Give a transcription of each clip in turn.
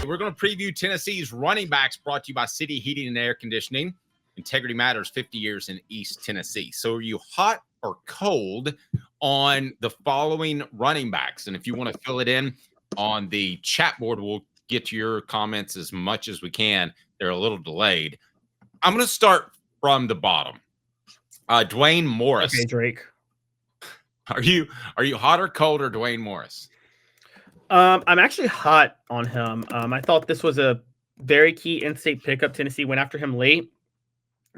We're going to preview Tennessee's running backs, brought to you by City Heating and Air Conditioning. Integrity matters, 50 years in East Tennessee. So are you hot or cold on the following running backs? And if you want to fill it in on the chat board, we'll get to your comments as much as we can. They're a little delayed. I'm going to start from the bottom. Dwayne Morris. Okay, Drake. Are you hot or cold or Dwayne Morris? I'm actually hot on him. I thought this was a very key in-state pickup. Tennessee went after him late,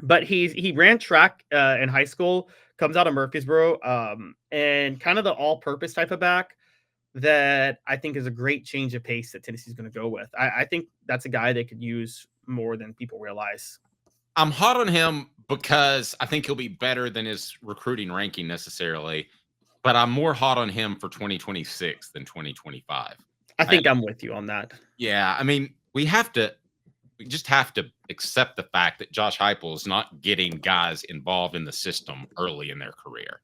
but he ran track in high school, comes out of Murfreesboro, and kind of the all-purpose type of back that I think is a great change of pace that Tennessee's going to go with. I think that's a guy they could use more than people realize. I'm hot on him because I think he'll be better than his recruiting ranking necessarily. But I'm more hot on him for 2026 than 2025. I think I'm with you on that. Yeah, I mean, we just have to accept the fact that Josh Heupel is not getting guys involved in the system early in their career.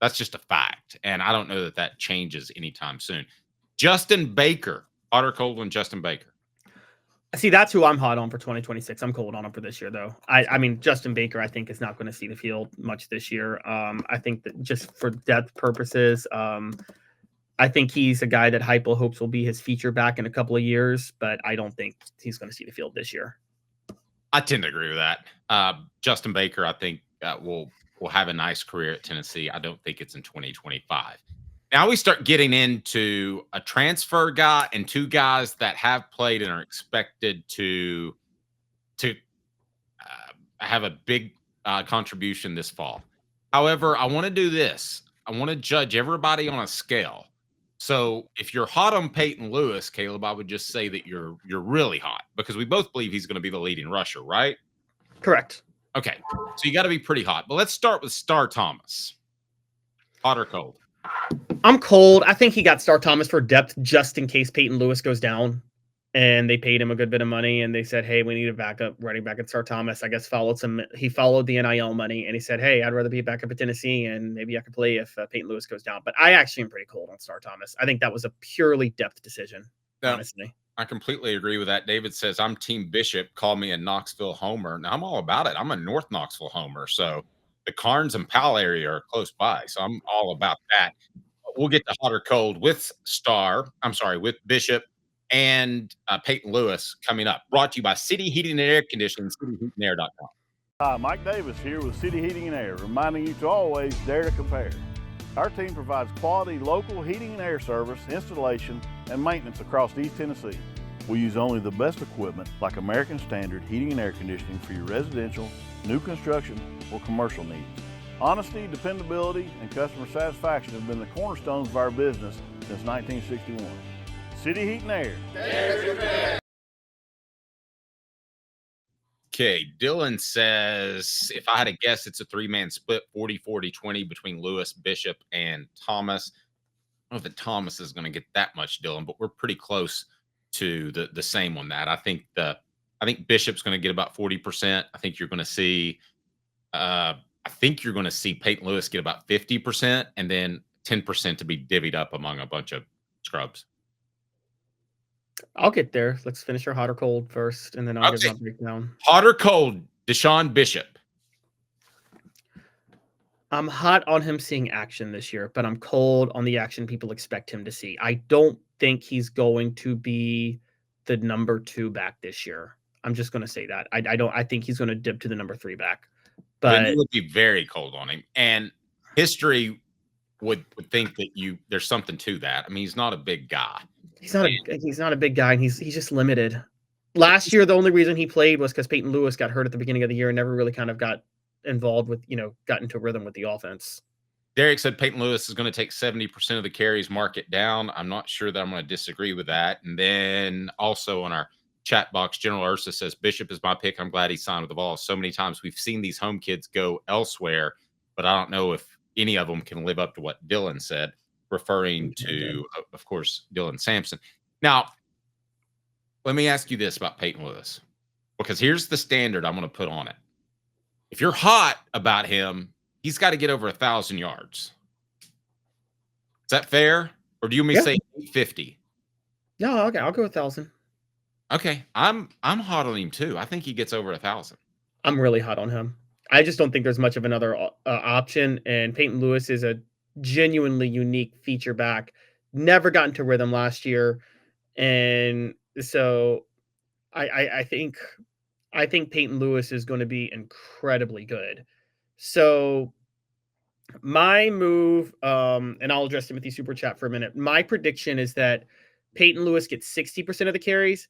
That's just a fact, and I don't know that changes anytime soon. Justin Baker, hot or cold on Justin Baker? See, that's who I'm hot on for 2026. I'm cold on him for this year, though. I mean, Justin Baker, I think, is not going to see the field much this year. I think that just for depth purposes, I think he's a guy that Heupel hopes will be his feature back in a couple of years, but I don't think he's going to see the field this year. I tend to agree with that. Justin Baker, I think, will have a nice career at Tennessee. I don't think it's in 2025. Now we start getting into a transfer guy and two guys that have played and are expected to have a big contribution this fall. However, I want to do this. I want to judge everybody on a scale. So if you're hot on Peyton Lewis, Caleb, I would just say that you're really hot because we both believe he's going to be the leading rusher, right? Correct. Okay, so you got to be pretty hot. But let's start with Star Thomas. Hot or cold? I'm cold. I think he got Star Thomas for depth just in case Peyton Lewis goes down, and they paid him a good bit of money, and they said, hey, we need a backup running back at Star Thomas. I guess he followed the NIL money, and he said, hey, I'd rather be a backup at Tennessee, and maybe I could play if Peyton Lewis goes down. But I actually am pretty cold on Star Thomas. I think that was a purely depth decision, honestly. I completely agree with that. David says, I'm Team Bishop. Call me a Knoxville homer. Now, I'm all about it. I'm a North Knoxville homer, so the Carnes and Powell area are close by, so I'm all about that. We'll get to hot or cold with with Bishop and Peyton Lewis coming up. Brought to you by City Heating and Air Conditioning, cityheatingair.com. Hi, Mike Davis here with City Heating and Air, reminding you to always dare to compare. Our team provides quality local heating and air service, installation, and maintenance across East Tennessee. We use only the best equipment like American Standard Heating and Air Conditioning for your residential, new construction, or commercial needs. Honesty, dependability, and customer satisfaction have been the cornerstones of our business since 1961. City Heat and Air. There's your bed. Okay, Dylan says, if I had to guess, it's a three-man split, 40-40-20 between Lewis, Bishop, and Thomas. I don't know if Thomas is going to get that much, Dylan, but we're pretty close to the same on that. I think Bishop's going to get about 40%. I think you're going to see Peyton Lewis get about 50% and then 10% to be divvied up among a bunch of scrubs. I'll get there. Let's finish our hot or cold first, and then I'll give my breakdown. Hot or cold, Deshaun Bishop? I'm hot on him seeing action this year, but I'm cold on the action people expect him to see. I don't think he's going to be the number 2 back this year. I'm just going to say that. I think he's going to dip to the number 3 back. But you would be very cold on him, and history would think that there's something to that. I mean, he's not a big guy. He's not a big guy, and he's just limited. Last year, the only reason he played was because Peyton Lewis got hurt at the beginning of the year and never really kind of got involved with, got into rhythm with the offense. Derek said Peyton Lewis is going to take 70% of the carries, mark it down. I'm not sure that I'm going to disagree with that. And then also on our chat box, General Ursa says, Bishop is my pick. I'm glad he signed with the Vols. So many times we've seen these home kids go elsewhere, but I don't know if any of them can live up to what Dylan said, referring to, of course, Dylan Sampson. Now, let me ask you this about Peyton Lewis, because here's the standard I'm going to put on it. If you're hot about him, he's got to get over 1,000 yards. Is that fair? Or do you want me to say 850? No, okay, I'll go 1,000. Okay, I'm hot on him too. I think he gets over 1,000. I'm really hot on him. I just don't think there's much of another option. And Peyton Lewis is a genuinely unique feature back. Never got into rhythm last year, and so I think Peyton Lewis is going to be incredibly good. So my move, and I'll address Timothy Super Chat for a minute. My prediction is that Peyton Lewis gets 60% of the carries,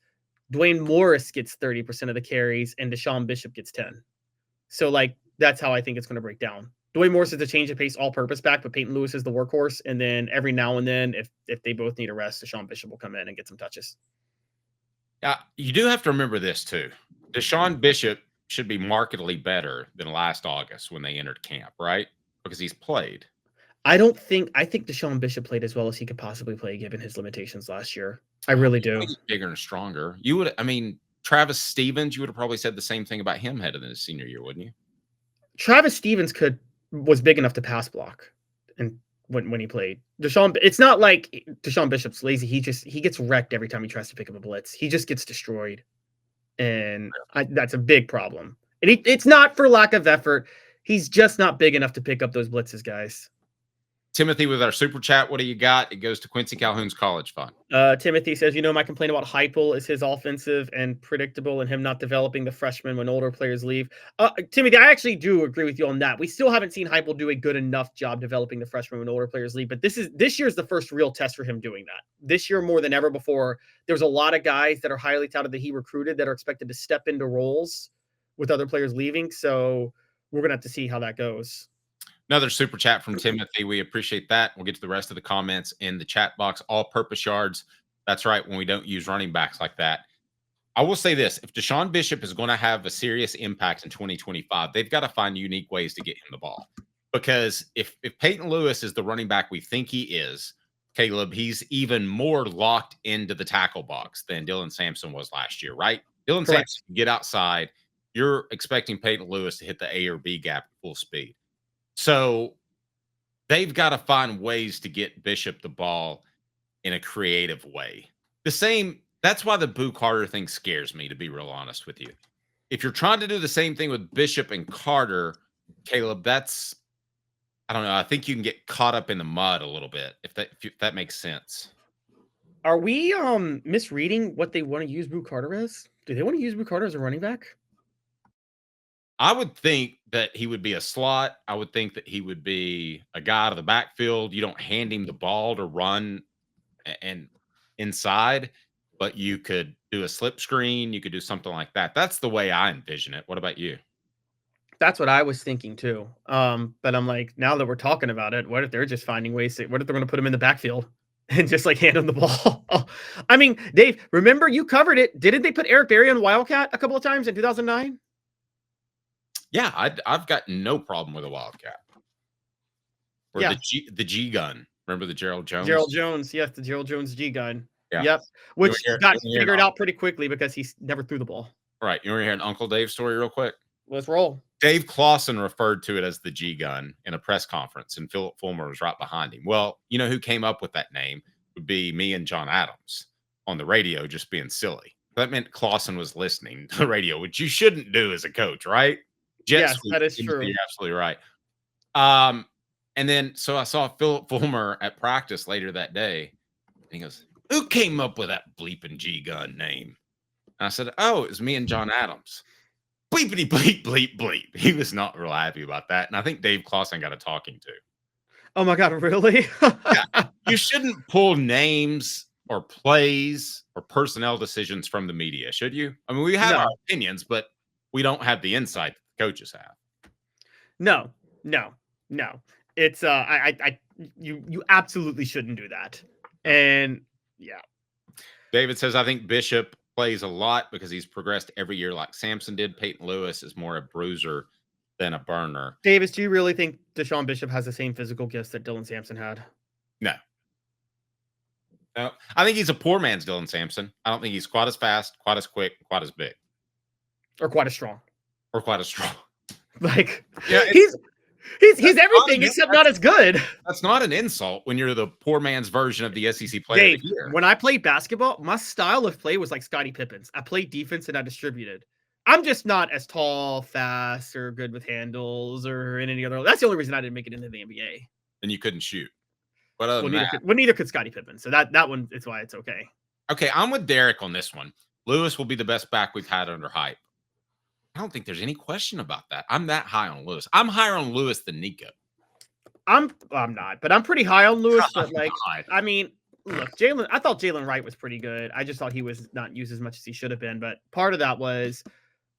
Dwayne Morris gets 30% of the carries, and Deshaun Bishop gets 10. So like that's how I think it's going to break down. Dwayne Morris is a change of pace all-purpose back, but Peyton Lewis is the workhorse. And then every now and then, if they both need a rest, Deshaun Bishop will come in and get some touches. You do have to remember this too. Deshaun Bishop should be markedly better than last August when they entered camp, right? Because he's played. I think Deshaun Bishop played as well as he could possibly play given his limitations last year. I really do. He's bigger and stronger. You would, I mean, Travis Stevens, you would have probably said the same thing about him heading into his senior year, wouldn't you? Travis Stevens was big enough to pass block, and when he played Deshaun, it's not like Deshaun Bishop's lazy. He gets wrecked every time he tries to pick up a blitz. He just gets destroyed, and that's a big problem. And it's not for lack of effort. He's just not big enough to pick up those blitzes, guys. Timothy, with our super chat, what do you got? It goes to Quincy Calhoun's college fund. Timothy says, my complaint about Heupel is his offensive and predictable and him not developing the freshmen when older players leave. Timothy, I actually do agree with you on that. We still haven't seen Heupel do a good enough job developing the freshmen when older players leave, but this year's the first real test for him doing that. This year, more than ever before, there's a lot of guys that are highly touted that he recruited that are expected to step into roles with other players leaving. So we're going to have to see how that goes. Another super chat from Timothy. We appreciate that. We'll get to the rest of the comments in the chat box. All-purpose yards. That's right, when we don't use running backs like that. I will say this. If Deshaun Bishop is going to have a serious impact in 2025, they've got to find unique ways to get him the ball. Because if Peyton Lewis is the running back we think he is, Caleb, he's even more locked into the tackle box than Dylan Sampson was last year, right? Dylan Sampson can get outside. You're expecting Peyton Lewis to hit the A or B gap at full speed. So they've got to find ways to get Bishop the ball in a creative way. That's why the Boo Carter thing scares me, to be real honest with you. If you're trying to do the same thing with Bishop and Carter, Caleb, I don't know. I think you can get caught up in the mud a little bit, if that makes sense. Are we misreading what they want to use Boo Carter as? Do they want to use Boo Carter as a running back? I would think that he would be a slot. I would think that he would be a guy out of the backfield. You don't hand him the ball to run and inside, but you could do a slip screen. You could do something like that. That's the way I envision it. What about you? That's what I was thinking too. But I'm like, now that we're talking about it, what if they're just finding ways what if they're going to put him in the backfield and just like hand him the ball? I mean, Dave, remember you covered it. Didn't they put Eric Berry on Wildcat a couple of times in 2009? Yeah, I've got no problem with a Wildcat. Or the G gun. Remember the Gerald Jones? Gerald Jones, yes, the Gerald Jones G gun. Yeah. Yep. Which got figured out pretty quickly because he never threw the ball. All right. You want to hear an Uncle Dave story real quick? Let's roll. Dave Clawson referred to it as the G gun in a press conference, and Philip Fulmer was right behind him. Well, you know who came up with that name would be me and John Adams on the radio, just being silly. That meant Clawson was listening to the radio, which you shouldn't do as a coach, right? Yes, that is true. You're absolutely right. And then so I saw Philip Fulmer at practice later that day, and he goes, "Who came up with that bleeping G gun name?" And I said, "Oh, it was me and John Adams." Bleepity bleep bleep bleep. He was not real happy about that, and I think Dave Clawson got a talking to. Oh my God, really? Yeah. You shouldn't pull names or plays or personnel decisions from the media, should you? I mean, we have our opinions, but we don't have the insight that the coaches have. No. It's you absolutely shouldn't do that. And yeah. David says, I think Bishop plays a lot because he's progressed every year like Sampson did. Peyton Lewis is more a bruiser than a burner. Davis, do you really think Deshaun Bishop has the same physical gifts that Dylan Sampson had? No. I think he's a poor man's Dylan Sampson. I don't think he's quite as fast, quite as quick, quite as big. Or quite as strong. Or quite as strong. Like, yeah, He's everything except not as good. That's not an insult when you're the poor man's version of the SEC player of the year. When I played basketball, my style of play was like Scottie Pippen's. I played defense and I distributed. I'm just not as tall, fast, or good with handles or in any other. That's the only reason I didn't make it into the NBA. And you couldn't shoot. But other than that, neither could Scottie Pippen. So that one is why it's okay. Okay, I'm with Derek on this one. Lewis will be the best back we've had under hype. I don't think there's any question about that. I'm that high on Lewis. I'm higher on Lewis than Nico. I'm not, but I'm pretty high on Lewis. But like, I mean, look, I thought Jalen Wright was pretty good. I just thought he was not used as much as he should have been. But part of that was,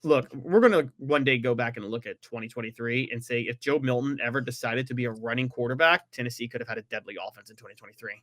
look, we're going to one day go back and look at 2023 and say if Joe Milton ever decided to be a running quarterback, Tennessee could have had a deadly offense in 2023.